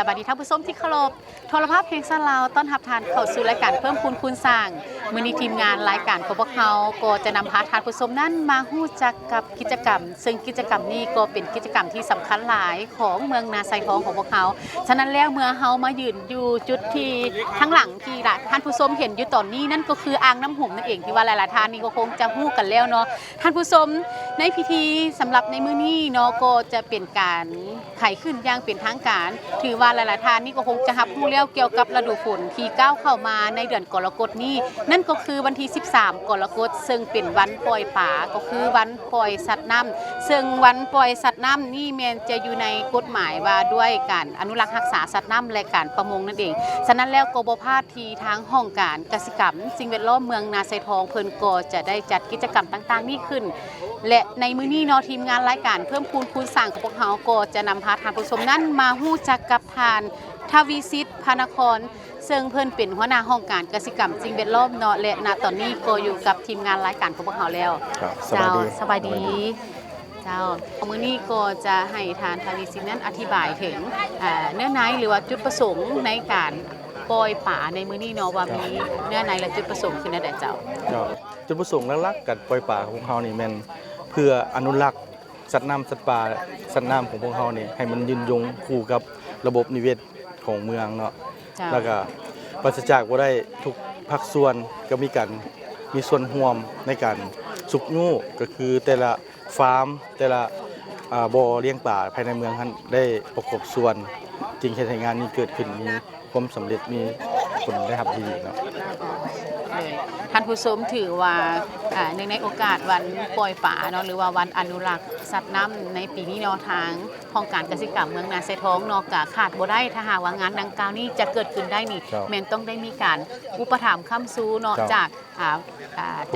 บายดีท่านผู้ชมที่เคารพโทรภาพเพลงสั้นลาวต้อนรับทานเข้าสู่รายการเพิ่มพูนคูณสร้างมื้อนี้ทีมงานรายการของพวกเขาก็จะนำพาท่านผู้ชมนั้นมาฮู้จักกับกิจกรรมซึ่งกิจกรรมนี้ก็เป็นกิจกรรมที่สำคัญหลายของเมืองนาไซทองของพวกเขาฉะนั้นแล้วเมื่อเฮามายืนอยู่จุดที่ข้างหลังที่ท่านผู้ชมเห็นอยู่ตอนนี้นั่นก็คืออ่างน้ำหุ่มนั่นเองที่ว่าหลายๆท่านนี่ก็คงจะฮู้กันแล้วเนาะท่านผู้ชมในพิธีสำหรับในมื้อนี้เนาะก็จะเป็นการไขขึ้นอย่างเป็นทางการถือว่าหลายๆท่านนี่ก็คงจะรับรู้แล้วเกี่ยวกับฤดูฝนที่ก้าวเข้ามาในเดือนกรกฎนี้นั่นก็คือวันที่13กรกฎซึ่งเป็นวันปล่อยป่าก็คือวันปล่อยสัตว์น้ำซึ่งวันปล่อยสัตว์น้ำนี่แม้จะอยู่ในกฎหมายว่าด้วยการอนุรักษ์รักษาสัตว์น้ำและการประมงนั่นเองฉะนั้นแล้วก็บ่พลาดที่ทางห้องการกสิกรรมสิ่งแวดล้อมเมืองนาไซทองเพิ่นก็จะได้จัดกิจกรรมต่างๆนี้ขึ้นและในมื้อนี้เนาะทีมงานรายการเพิ่มพูนคูณสร้างของพวกเราก็จะนำพาท่านผู้ชมนั้นมาฮู้จักกับทานทวีสิทธิ์พานครซึ่งเพิ่นเป็นหัวหน้าห้องการกสิกรรมสิ่งแวดล้อมเนาะและณตอนนี้ก็อยู่กับทีมงานรายการของพวกเราแล้วสบายดีสบายดีเจ้ามื้อนี้ก็จะให้ทานทวีสิทธิ์นั้นอธิบายถึงเนื้อในหรือว่าจุดประสงค์ในการปล่อยป่าในมื้อนี้เนาะว่ามีเนื้อในและจุดประสงค์คือนั่นแหละเจ้าจุดประสงค์หลักๆการปล่อยป่าของเรานี่แม่นเพื่ออนุรักษ์สัตว์น้ำสัตว์ป่าสัตว์น้ำของพวกเรานี่ให้มันยืนยงคู่กับระบบนิเวศของเมืองเนาะแล้วก็ปราศจากบ่ได้ทุกภาคส่วนก็มีส่วนร่วมในการสุกงูก็คือแต่ละฟาร์มแต่ละบ่อเลี้ยงป่าภายในเมืองนั้นได้ประกอบส่วนจริงเฮ็ดให้งานนี้เกิดขึ้นมีความสำเร็จมีผลได้รับดีเนาะท่านผู้ชมถือว่าในโอกาสวันปล่อยป่าเนาะหรือว่าวันอนุรักษ์สัตว์น้ำในปีนี้เนาะทางห้องการเกษตรกรรมเมืองนาไซทองเนาะก็ขาดบ่ได้ถ้าหากว่างานดังกล่าวนี้จะเกิดขึ้นได้นี่แม่นต้องได้มีการอุปถัมภ์ค้ำซูเนาะจา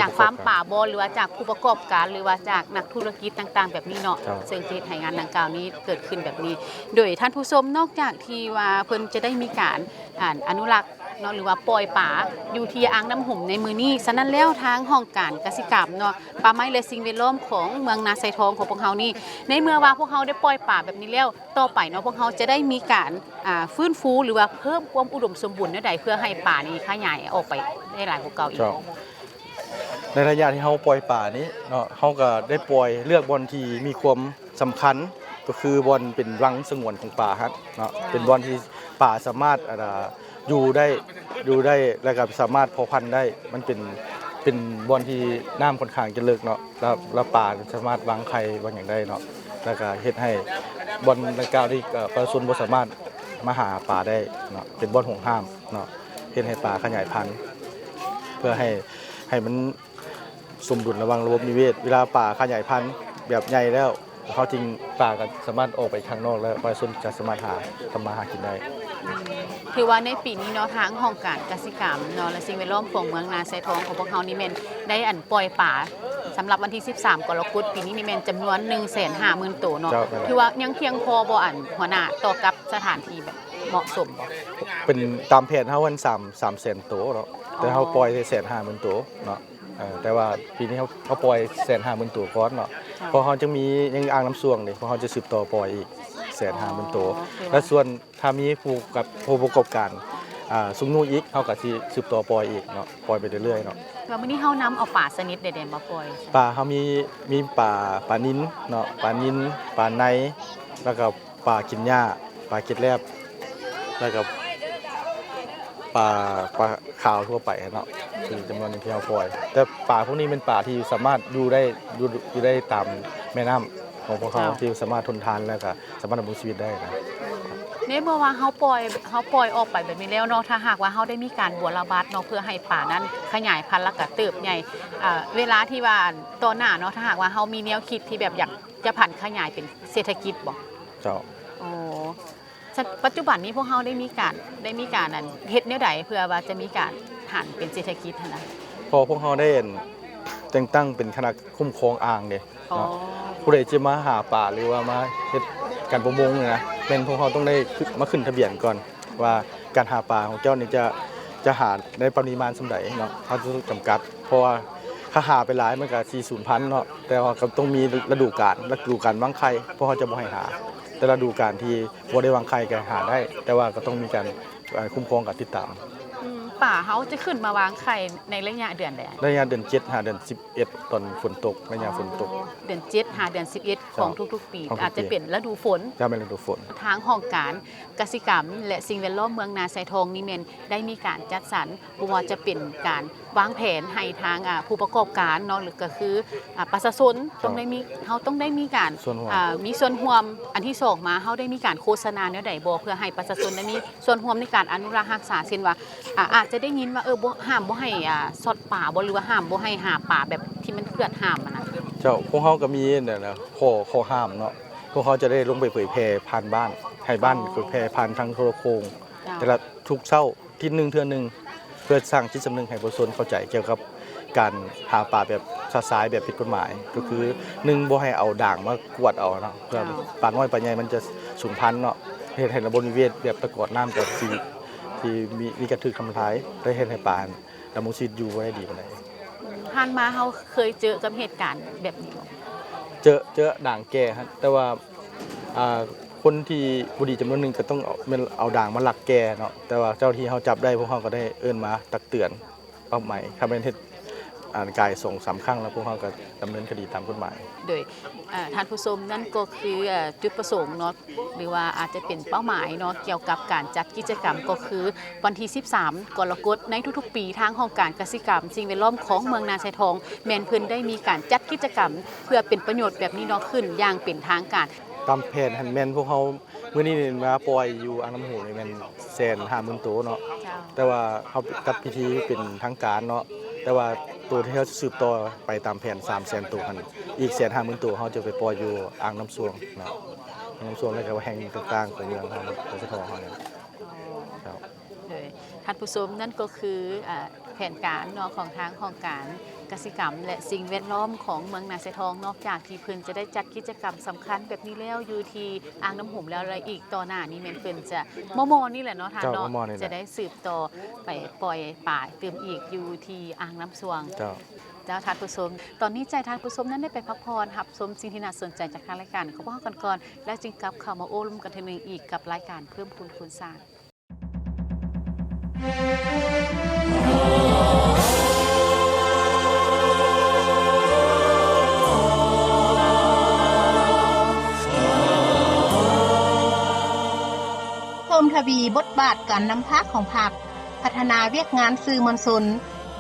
กฟาร์มป่าบ่หรือว่าจากผู้ประกอบการหรือว่าจากนักธุรกิจต่างๆแบบนี้เนาะซึ่งที่ให้งานดังกล่าวนี้เกิดขึ้นแบบนี้โดยท่านผู้ชมนอกจากที่ว่าเพิ่นจะได้มีการอนุรักษ์เนาะหรือว่าปล่อยป่าอยู่ที่อ่างน้ำหุ่มในมือนี้ฉะนั้นแล้วทางห้องการกสิกรรมเนาะป่าไม้และสิ่งแวดล้อมของเมืองนาไซทองของพวกเรานี่ในเมื่อว่าพวกเราได้ปล่อยป่าแบบนี้แล้วต่อไปเนาะพวกเราจะได้มีการฟื้นฟูหรือว่าเพิ่มความอุดมสมบูรณ์ใดเพื่อให้ป่านี้ขยายออกไปได้หลายกว่าเก่าอีกในระยะที่เราปล่อยป่านี้เนาะเราก็ได้ปล่อยเลือกบอนที่มีความสำคัญก็คือบอนเป็นรังสงวนของป่าครับเนาะเป็นบอนที่ป่าสามารถอยู่ได้แล้วก็สามารถเพาะพันธุ์ได้มันเป็นบอนที่น้ำค่อนข้างจะลึกเนาะแล้วป่าสามารถวางไข่วางอย่างได้เนาะแล้วก็เฮ็ดให้บอนดังกล่าวที่ประชาชนบ่สามารถมาหาป่าได้เนาะเป็นบอนห่วงห้ามเนาะเฮ็ดให้ป่าขยายพันธุ์เพื่อให้มันสมดุลระหว่างระบบนิเวศเวลาป่าขยายพันธุ์แบบใหญ่แล้วเขาจริงป่าก็สามารถออกไปข้างนอกแล้วประชาชนจะสามารถทำมาหากินได้คือว่าในปีนี้เนาะทางห้องการกสิกรรมเนาะและสิ่งแวดล้อมของเมืองนาไซทองของพวกเฮานี่แม่นได้ปล่อยป่าสำหรับวันที่13กรกฎาคมปีนี้นี่แม่นจำนวน 150,000 ตัวเนาะถือว่ายังเพียงพอบ่หัวหน้าต่อกับสถานที่แบบเหมาะสมบ่เป็นตามแผนเฮาวัน300,000 ตัวเนาะแต่เฮาปล่อยได้ 150,000 ตัวเนาะแต่ว่าปีนี้เขาปล่อย 150,000 ตัวก่อนเนาะเพราะเขาจะมียังอ่างน้ำซ่วงนี่เพราะเขาจะสืบต่อปล่อยอีก 150,000 ตัวและส่วนถ้ามีผู้ประกอบการสุงนูอีกเขาก็สิสืบต่อปล่อยอีกเนาะปล่อยไปเรื่อยๆเนาะว่ามื้อนี้เฮานำเอาป่าชนิดใดๆมาปล่อยป่าเขามีป่านิ้นเนาะป่านิ้นป่าในแล้วก็ป่ากินหญ้าป่าเกล็ดแลบแล้วก็ป่าขาวทั่วไปเนาะคือจำนวนที่เราปล่อยแต่ป่าพวกนี้เป็นป่าที่สามารถอยู่ได้ตามแม่น้ำของพวกเขาที่สามารถทนทานแล้วก็สามารถดำรงชีวิตได้นะในเมื่อว่าเฮาปล่อยออกไปแบบนี้แล้วเนาะถ้าหากว่าเฮาได้มีการบัวระบาดเนาะเพื่อให้ป่านั้นขยายพันธุ์แล้วก็เติบใหญ่เวลาที่ว่าต่อหน้าเนาะถ้าหากว่าเฮามีแนวคิดที่แบบอยากจะผันขยายเป็นเศรษฐกิจบ่เจ้าอ๋อปัจจุบันนี้พวกเฮาได้มีการนั้นเฮ็ดแนวใดเพื่อว่าจะมีการหันเป็นเศรษฐกิจนะพอพวกเฮาได้แต่งตั้งเป็นคณะคุ้มครองอ่างเด้ผู้ใดจะมาหาป่าหรือว่ามาเฮ็ดการประมงนะเป็นพวกเขาต้องได้มาขึ้นทะเบียนก่อนว่าการหาปลาของเจ้านี่จะหาในปริมาณสำใดเนาะเขาจะจำกัดเพราะว่าถ้าหาไปหลายมันก็40,000เนาะแต่ว่าก็ต้องมีฤดูกาลวางไข่เพราะเขาจะบ่ให้หา แต่ละฤดูกาลที่บ่ได้วางไข่ก็หาได้ แต่ว่าก็ต้องมีการคุ้มครองกับติดตาม ป่าเฮาจะขึ้นมาวางไข่ในระยะเดือนใด ระยะเดือน7หาเดือน11ตอนฝนตกระยะฝนตก เดือน7หาเดือน11ของทุกๆ ปี ของทุกปี อาจจะเป็นฤดูฝน ถ้าเป็นฤดูฝน ทางห้องการกสิกรรม และสิ่งแวดล้อมเมืองนาไซทองนี่แม่นได้มีการจัดสรรบ่ว่าจะเป็นการวางแผนให้ทางผู้ประกอบการเนาะหรือก็คือประชาชนต้องได้มีเฮาต้องได้มีการ ส่วนร่วม มีส่วนร่วมอันที่สองมาเฮาได้มีการโฆษณาแนวใดบ่เพื่อให้ประชาชนได้มีส่วนร่วมในการอนุรักษ์รักษาเช่นว่าอาจจะได้ยินว่าบ่ห้ามบ่ให้สอดป่าบ่หรือว่าห้ามบ่ให้หาป่าแบบที่มันเกิดห้ามอะนะ เจ้าพวกเขาก็มีเนี่ยนะข้อห้ามเนาะพวกเขาจะได้ลงไปเผยแพร่ผ่านบ้านให้บ้านเผยแพร่ผ่านทางโทรโคงแต่ละทุกเช้าที่หนึ่งเทื่อหนึงเพื่อสร้างจิตสำนึกให้ประชาชนเข้าใจเกี่ยวกับการหาป่าแบบสายแบบผิดกฎหมาย ก็คือ1บ่ให้เอาด่างมากวดเอาเนาะเพื่อป่าน้อยป่าใหญ่มันจะสูญพันธุ์เนาะเฮ็ดให้ระบบนิเวศแบบตะกอนน้ำกับที่มีการถูกทำลายได้เฮ็ดให้ป่าดำรงชีวิตอยู่ไว้ได้ดีปานใด ผ่านมาเฮาเคยเจอกับเหตุการณ์แบบนี้บ่ เจอด่างแก่ครับแต่ว่าคนที่บุรีจำนวนหนึ่งก็ต้องเอาด่างมาหลักแก่เนาะแต่ว่าเจ้าที่เขาจับได้พวกเขาก็ได้เอิ้นมาตักเตือนเป้าหมายถ้าเป็นเท็จกายส่ง3ครั้งแล้วพวกเขาก็ดำเนินคดีตามกฎหมาย โดยท่านผู้ชมนั่นก็คือจุดประสงค์เนาะหรือว่าอาจจะเป็นเป้าหมายเนาะเกี่ยวกับการจัดกิจกรรมก็คือวันที่13กรกฎาคมในทุกๆปีทางห้องการกสิกรรมสิ่งแวดล้อมของเมืองนาไซทองแม่นเพิ่นได้มีการจัดกิจกรรม เพื่อเป็นประโยชน์แบบนี้เนาะขึ้นอย่างเป็นทางการ ตามแผนหันแมนพวกเขาเมื่อนี้มาปล่อยอยู่อ่างน้ำหูนี่แม่น150,000ตัวเนาะแต่ว่าเขาจัดพิธีเป็นทางการเนาะแต่ว่าตัวที่เขาสืบต่อไปตามแผน300,000 ตัวหันอีก150,000 ตัวเขาจะไปปล่อยอยู่อ่างน้ำสวงเนาะอ่างน้ำสวงแล้วก็แห่งต่างๆของเมืองเขาของสะทองเขาเนี่ยครับ เลยท่านผู้ชมนั่นก็คือแผนการเนาะของทางของการกสิกรรม และสิ่งแวดล้อมของเมืองนาไซทองนอกจากที่เพิ่นจะได้จัดกิจกรรมสำคัญแบบนี้แล้วอยู่ที่อ่างน้ำหุ่มแล้วอะไรอีกต่อหน้านี้แม่นเพิ่นจะมอนี่แหละเนาะทางเนาะจะได้สืบต่อไปปล่อยป่าเติมอีกอยู่ที่อ่างน้ำสวง เจ้า เจ้าท่านผู้ชมตอนนี้ใจท่านผู้ชมนั้นได้ไปพักผ่อนรับชมสิ่งที่น่าสนใจจากทางรายการเขาบอกกันก่อนแล้วจึงกลับเข้ามาโอ้ลุ่มกันทีนึงอีกกับรายการเพิ่มพูนคูณสร้าง เพิ่มทวีบทบาทการนำพาของพรรคพัฒนาเวียกงานสื่อมวลชน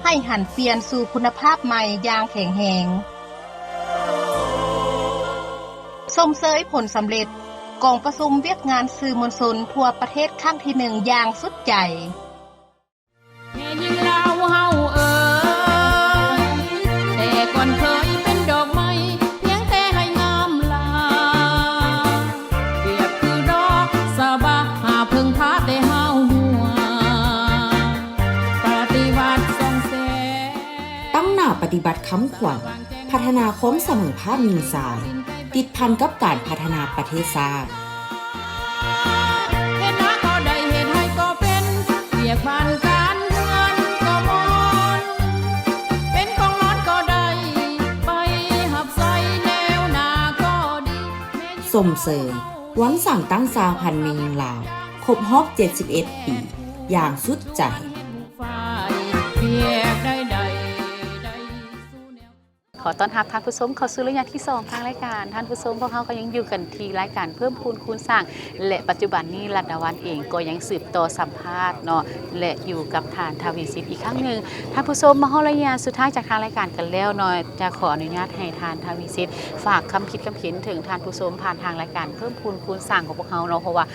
ให้หันเปลี่ยนสู่คุณภาพใหม่อย่างแข็งแรงส้มเสยผลสำเร็จกองประชุมเวียกงานสื่อมวลชนทั่วประเทศครั้งที่1อย่างสุดใจแม่ยิงลาวเฮาแต่ก่อนเคยเป็นดอกไม้เพียงแต่ให้งามลาเปรียบคือดอกสะบาหาพึ่งพาแต่เฮาหัวปฏิวัติส่งแสง ตั้งหน้าปฏิบัติค้ำขวัญพัฒนาคมเสมอภาพมีสายติดพันกับการพัฒนาประเทศชาติเฮ็ดหาก็ได้เฮ็ดให้ก็เป็นเรียกบ้านการเงินก็มอนเป็นของร้อนก็ได้ไปหับใส่แนวหน้าก็ดีส่งเสริมหวังสั่งตั้งสาพันธ์เมยิงลาวครบรอบ71 ปีอย่างสุดใจขอต้อนรับท่านผู้ชมเข้าสู่ระยะที่2ทางรายการท่านผู้ชมพวกเขาก็ยังอยู่กันที่รายการเพิ่มพูนคูณสร้างและปัจจุบันนี้รัตดาวันเองก็ยังสืบต่อสัมภาษณ์เนาะและอยู่กับทานทวีสิทธิ์อีกครั้งหนึ่งท่านผู้ชมมาเข้าระยะสุดท้ายจากทางรายการกันแล้วเนาะจะขออนุญาตให้ทานทวีสิทธิ์ฝากคำคิดคำเห็นถึงท่านผู้ชมผ่านทางรายการเพิ่มพูนคูณสร้างของพวกเขาเนาะเพราะว่า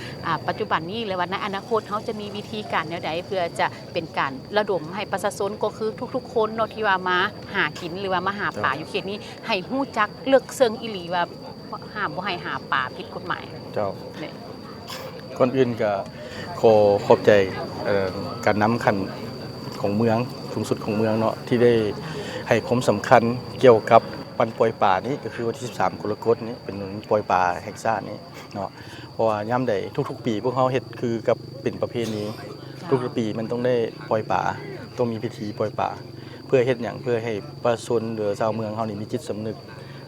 ปัจจุบันนี้และวันในอนาคตเขาจะมีวิธีการแนวใดเพื่อจะเป็นการระดมให้ประชาชนก็คือทุกๆคนเนาะที่ว่ามาหากินหรือว่ามาหาป่าอยู่เขตนี้ให้ฮู้จักเลือกเซิงอีหลีว่าห้ามบ่ให้หาป่าผิดกฎหมายเจ้าก่อนอื่นก็ขอบใจการนำคันของเมืองสูงสุดของเมืองเนาะที่ได้ให้ความสำคัญเกี่ยวกับวันปล่อยป่านี้ก็คือวันที่13กรกฎาคมนี้เป็นวันปล่อยป่าแห่งชาตินี้เนาะเพราะว่ายามใดทุกๆปีพวกเขาเฮ็ดคือกับเป็นประเพณีทุกปีมันต้องได้ปล่อยป่าต้องมีพิธีปล่อยป่าเพื่อเฮ็ดหยังเพื่อให้ประชาชนหรือชาวเมืองเฮานี่มีจิตสำนึก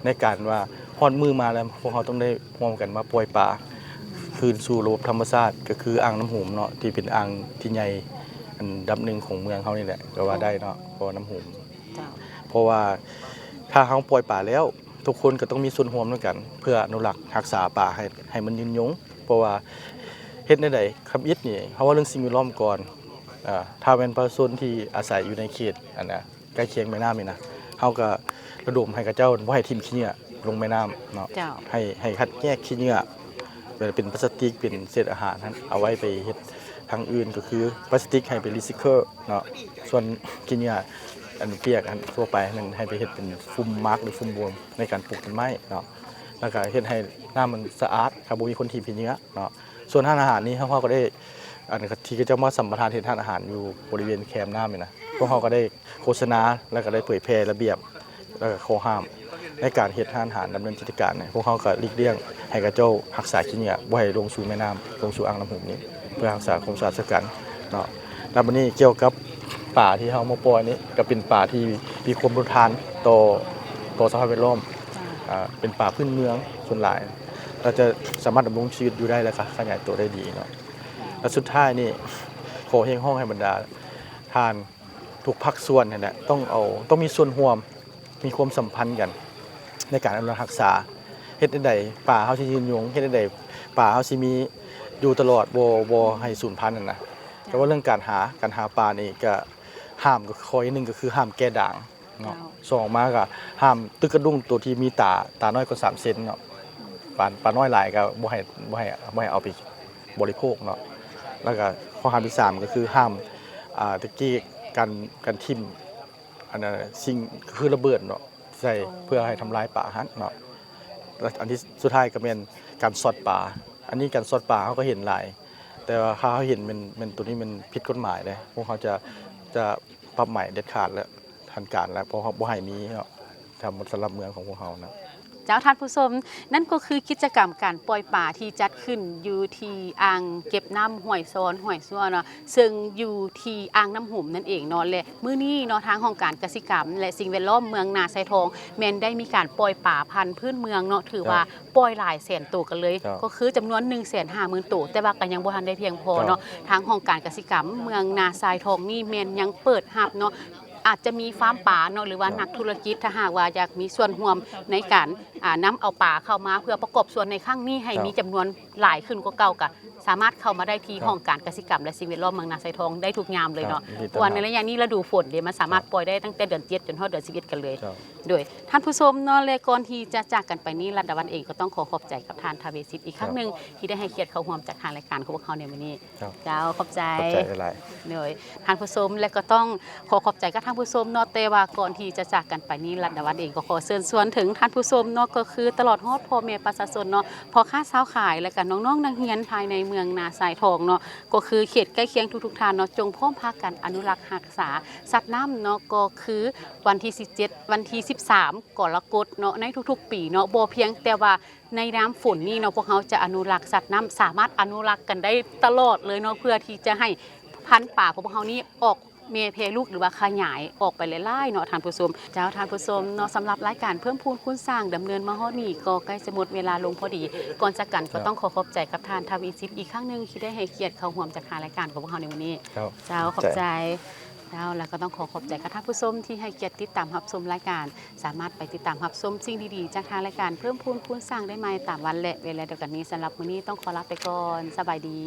ในการว่าฮอดมือมาแล้วพวกเขาต้องได้ร่วมกันมาปล่อยป่า คืนสู่ระบบธรรมชาติก็คืออ่างน้ำหูมเนาะที่เป็นอ่างที่ใหญ่อันดับหนึ่งของเมืองเขานี่แหละก็ว่าได้เนาะเพราะน้ำหูม เจ้า เพราะว่าถ้าเขาปล่อยป่าแล้วทุกคนก็ต้องมีส่วนร่วมด้วยกัน เพื่ออนุรักษ์รักษาป่าให้มันยืนยงเพราะว่าเฮ็ดในใดคำอิดนี่เขาว่าเรื่องสิ่งแวดล้อมก่อนถ้าเป็นประชาชนที่อาศัยอยู่ในเขตอันน่ะใกล้เคียงแม่น้ำนี่นะเขาก็ระดมให้กับเจ้าบ่ให้ทิ่มขี้เหงื่อลงแม่น้ำเนาะ เจ้า ให้คัดแยกขี้เหงื่อเป็นพลาสติกเป็นเศษอาหารนั้นเอาไว้ไปเฮ็ดทางอื่นก็คือพลาสติกให้ไปรีไซเคิลเนาะส่วนขี้เหงื่ออันเปียกอันทั่วไปมันให้ไปเฮ็ดเป็นฟุมมาร์กหรือฟุมบวมในการปลูกต้นไม้เนาะแล้วก็เฮ็ดให้น้ำมันสะอาดครับบ่มีคนที่ผิดเนื้อเนาะส่วนทานอาหารนี้เขาก็ได้อันที่ก็จะมาสัมปทานเฮ็ดทานอาหารอยู่บริเวณแคมป์น้ำนี่นะพวกเขาก็ได้โฆษณาแล้วก็ได้เผยแพร่ระเบียบแล้วก็ข้อห้ามในการเฮ็ดทานอาหารดำเนินกิจการเนี่ยพวกเขาก็หลีกเลี่ยงให้กับเจ้ารักษาขี้เหงื่อบ่ให้ลงสู่แม่น้ำลงสู่อ่างน้ำหูนี้เพื่อรักษาความสะอาดสกันเนาะแล้ววันนี้เกี่ยวกับป่าที่เฮามาปล่อยนี้ก็เป็นป่าที่มีความทนทานต่อสภาพแวดล้อมเป็นป่าพื้นเมืองส่วนหลายเราจะสามารถดำรงชีวิตอยู่ได้และขยายตัวได้ดีเนาะและสุดท้ายนี่ขอเฮงห้องให้บรรดาทานทุกภาคส่วนนี่แหละต้องมีส่วนร่วมมีความสัมพันธ์กันในการอนุรักษ์รักษาเฮ็ดใดป่าเฮาสิยืนยงเฮ็ดใดป่าเฮาสิมีอยู่ตลอดบ่ให้สูญพันธุ์นั่นนะแต่ว่าเรื่องการหาปลานี่ก็ห้ามก็ข้อนึงก็คือห้ามแก้ด่างเนาะสองมาก็ห้ามตึกกระดุ้งตัวที่มีตาน้อยกว่า3เซนเนาะปลาน้อยหลายก็บ่ให้เอาไปบริโภคเนาะแล้วก็ข้อห้ามที่3ก็คือห้ามตะกี้การทิ่มอันนั้นสิ่งคือระเบิดเนาะใส่เพื่อให้ทำลายป่าฮักเนาะแล้วอันที่สุดท้ายก็เป็นการสอดป่าอันนี้การสอดป่าเขาก็เห็นหลายแต่ว่าเขาเห็นมันตัวนี้มันผิดกฎหมายเลยพวกเขาจะปรับใหม่เด็ดขาดแล้วทันการแล้วเพราะเขาบ่ให้มีเนาะทำสำหรับเมืองของพวกเขานะ เจ้าท่านผู้ชมนั่นก็คือกิจกรรมการปล่อยป่าที่จัดขึ้นอยู่ที่อ่างเก็บน้ำห้วยซ้อนห้วยซัวเนาะซึ่งอยู่ที่อ่างน้ำหุ่มนั่นเองเนาะและมื้อนี้เนาะทางของการเกษตรกรรมและสิ่งแวดล้อมเมืองนาไซทองแม่นได้มีการปล่อยป่าพันธุ์พื้นเมืองเนาะถือว่าปล่อยหลายแสนตัวกันเลยก็คือจำนวน 150,000 ตัวแต่ว่าก็ยังบ่ทันได้เพียงพอเนาะทางของการเกษตรกรรมเมืองนาไซทองนี่แม่นยังเปิดรับเนาะอาจจะมีฟาร์มป่าเนาะหรือว่านักธุรกิจถ้าหากว่าอยากมีส่วนร่วมในการนำเอาป่าเข้ามาเพื่อประกอบส่วนในครั้งนี้ให้มีจำนวนหลายขึ้นกว่าเก่าก็สามารถเข้ามาได้ที่ห้องการเกษตรกรรมและสิ่งแวดล้อมเมืองนาไซทองได้ทุกยามเลยเนาะเพราะว่าในระยะนี้ฤดูฝนเดี๋ยวมันสามารถปล่อยได้ตั้งแต่เดือน7จนถึงเดือน11กันเลยโดยท่านผู้ชมเนาะและก่อนที่จะจากกันไปนี้รัตดาวันเองก็ต้องขอขอบใจกับท่านทาเวศิษฐ์อีกครั้งนึงที่ได้ให้เกียรติเข้าร่วมจากทางรายการของพวกเขาในวันนี้เจ้าขอบใจหลายโดยท่านผู้ชมและก็ต้องขอขอบใจกับท่านผู้ชมเนาะแต่ว่าก่อนที่จะจากกันไปนี้รัตดาวันเองก็ขอเชิญชวนถึงท่านผู้ชมเนาะก็คือตลอดฮอดพ่อแม่ประชาชนเนาะพ่อค้าสาวขายและก็น้องๆนักเรียนภายในเมืองนาไซทองเนาะก็คือเขตใกล้เคียงทุกๆท่านเนาะจงพร้อมพากันอนุรักษ์รักษาสัตว์น้ำเนาะก็คือวันที่17วันที่13กรกฎาคมเนาะในทุกๆปีเนาะบ่เพียงแต่ว่าในน้ำฝนนี่เนาะพวกเขาจะอนุรักษ์สัตว์น้ำสามารถอนุรักษ์กันได้ตลอดเลยเนาะเพื่อที่จะให้พันธุ์ป่าของพวกเขานี่ออกเมียเพลูกหรือว่าขยายออกไปหลายๆเนาะท่านผู้ชมเจ้าท่านผู้ชมเนาะสำหรับรายการเพิ่มพูนคุณสร้างดำเนินมาฮอดนี่ก็ใกล้จะหมดเวลาลงพอดีก่อนจากกันก็ต้องขอขอบใจกับท่านทวีศิษฐ์อีกครั้งนึงที่ได้ให้เกียรติเข้าร่วมจากทางรายการของพวกเราในวันนี้เจ้าขอบใจแล้วก็ต้องขอบใจกับท่านผู้ชมที่ให้เกียรติติดตามรับชมรายการสามารถไปติดตามรับชมสิ่งดีๆจากทางรายการเพิ่มพูนคุณสร้างได้ใหม่ตามวันและเวลาเดียวกันนี้สำหรับมื้อนี้ต้องขอลาไปก่อนสบายดี